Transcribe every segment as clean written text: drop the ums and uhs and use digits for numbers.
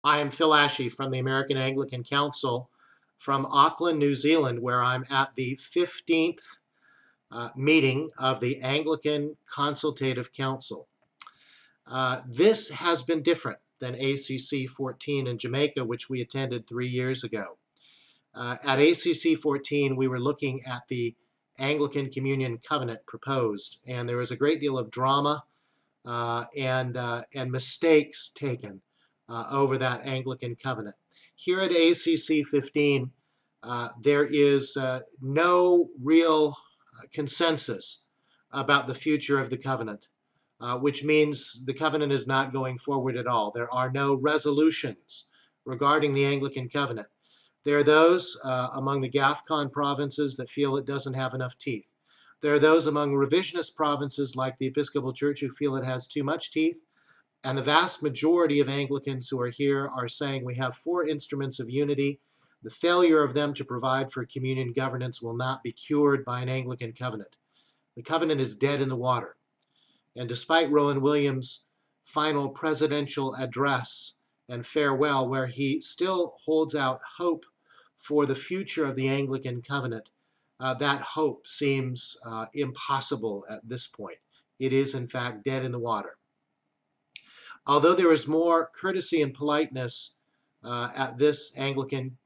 I am Phil Ashey from the American Anglican Council from Auckland, New Zealand, where I'm at the 15th meeting of the Anglican Consultative Council. This has been different than ACC-14 in Jamaica, which we attended 3 years ago. At ACC-14, we were looking at the Anglican Communion Covenant proposed, and there was a great deal of drama and mistakes taken over that Anglican covenant. Here at ACC-15, there is no real consensus about the future of the covenant, which means the covenant is not going forward at all. There are no resolutions regarding the Anglican covenant. There are those among the GAFCON provinces that feel it doesn't have enough teeth. There are those among revisionist provinces like the Episcopal Church who feel it has too much teeth. And the vast majority of Anglicans who are here are saying we have 4 instruments of unity. The failure of them to provide for communion governance will not be cured by an Anglican covenant. The covenant is dead in the water. And despite Rowan Williams' final presidential address and farewell, where he still holds out hope for the future of the Anglican covenant, that hope seems impossible at this point. It is, in fact, dead in the water. Although there is more courtesy and politeness at this Anglican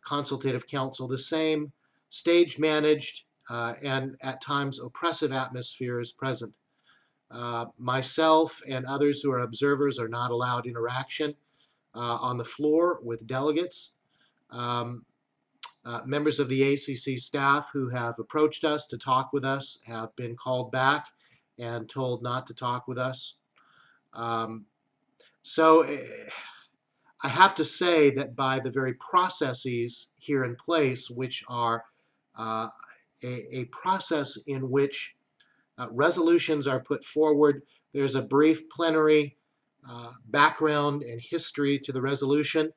Consultative Council, the same stage-managed and at times oppressive atmosphere is present. Myself and others who are observers are not allowed interaction on the floor with delegates. Members of the ACC staff who have approached us to talk with us have been called back and told not to talk with us. So I have to say that by the very processes here in place, which are a process in which resolutions are put forward, there's a brief plenary background and history to the resolution.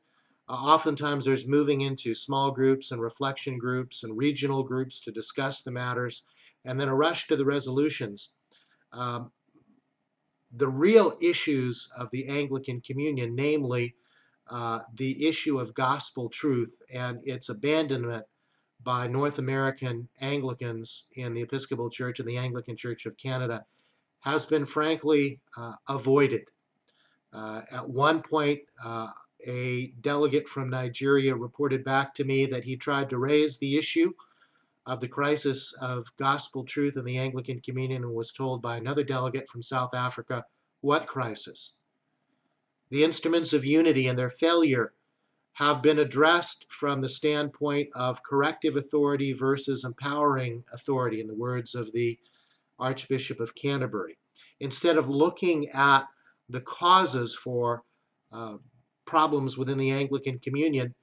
Oftentimes there's moving into small groups and reflection groups and regional groups to discuss the matters, and then a rush to the resolutions. The real issues of the Anglican Communion, namely the issue of gospel truth and its abandonment by North American Anglicans in the Episcopal Church and the Anglican Church of Canada, has been frankly avoided. At one point, a delegate from Nigeria reported back to me that he tried to raise the issue of the crisis of gospel truth in the Anglican Communion and was told by another delegate from South Africa, "What crisis?" The instruments of unity and their failure have been addressed from the standpoint of corrective authority versus empowering authority, in the words of the Archbishop of Canterbury. Instead of looking at the causes for problems within the Anglican Communion,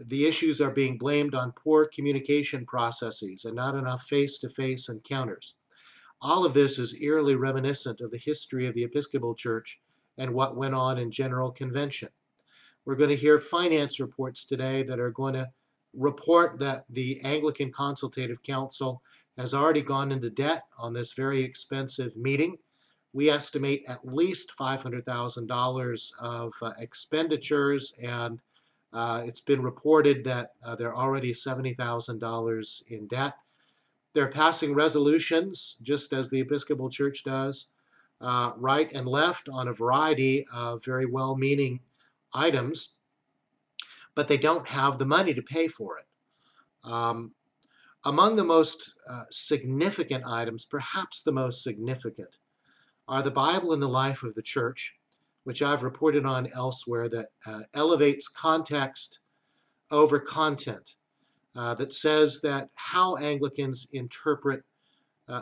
the issues are being blamed on poor communication processes and not enough face-to-face encounters. All of this is eerily reminiscent of the history of the Episcopal Church and what went on in General Convention. We're going to hear finance reports today that are going to report that the Anglican Consultative Council has already gone into debt on this very expensive meeting. We estimate at least $500,000 of expenditures, and it's been reported that they're already $70,000 in debt. They're passing resolutions, just as the Episcopal Church does, right and left on a variety of very well-meaning items, but they don't have the money to pay for it. Among the most significant items, perhaps the most significant, are the Bible and the life of the Church, which I've reported on elsewhere, that elevates context over content, that says that how Anglicans interpret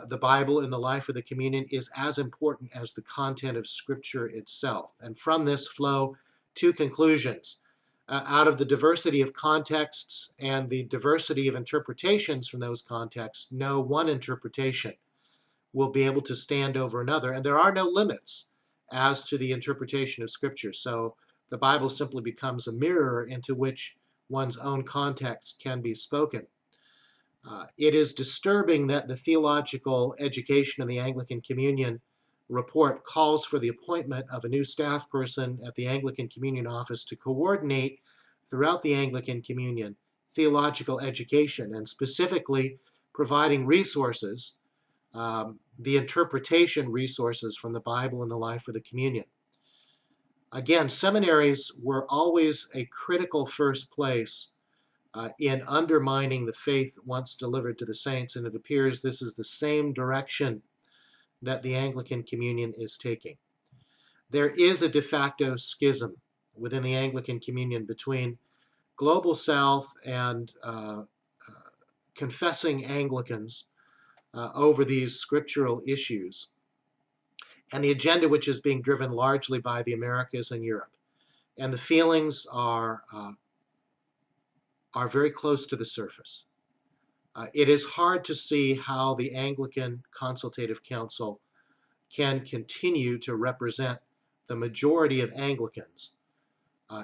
the Bible and the life of the communion is as important as the content of Scripture itself. And from this flow 2 conclusions. Out of the diversity of contexts and the diversity of interpretations from those contexts, no one interpretation will be able to stand over another, and there are no limits as to the interpretation of Scripture. So the Bible simply becomes a mirror into which one's own context can be spoken. It is disturbing that the theological education of the Anglican Communion report calls for the appointment of a new staff person at the Anglican Communion Office to coordinate throughout the Anglican Communion theological education, and specifically providing resources, the interpretation resources from the Bible and the life of the communion. Again, seminaries were always a critical first place in undermining the faith once delivered to the saints, and it appears this is the same direction that the Anglican Communion is taking. There is a de facto schism within the Anglican Communion between Global South and confessing Anglicans over these scriptural issues, and the agenda which is being driven largely by the Americas and Europe. And the feelings are very close to the surface. It is hard to see how the Anglican Consultative Council can continue to represent the majority of Anglicans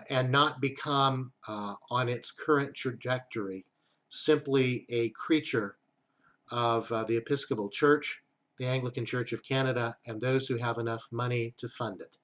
and not become, on its current trajectory, simply a creature of the Episcopal Church, the Anglican Church of Canada, and those who have enough money to fund it.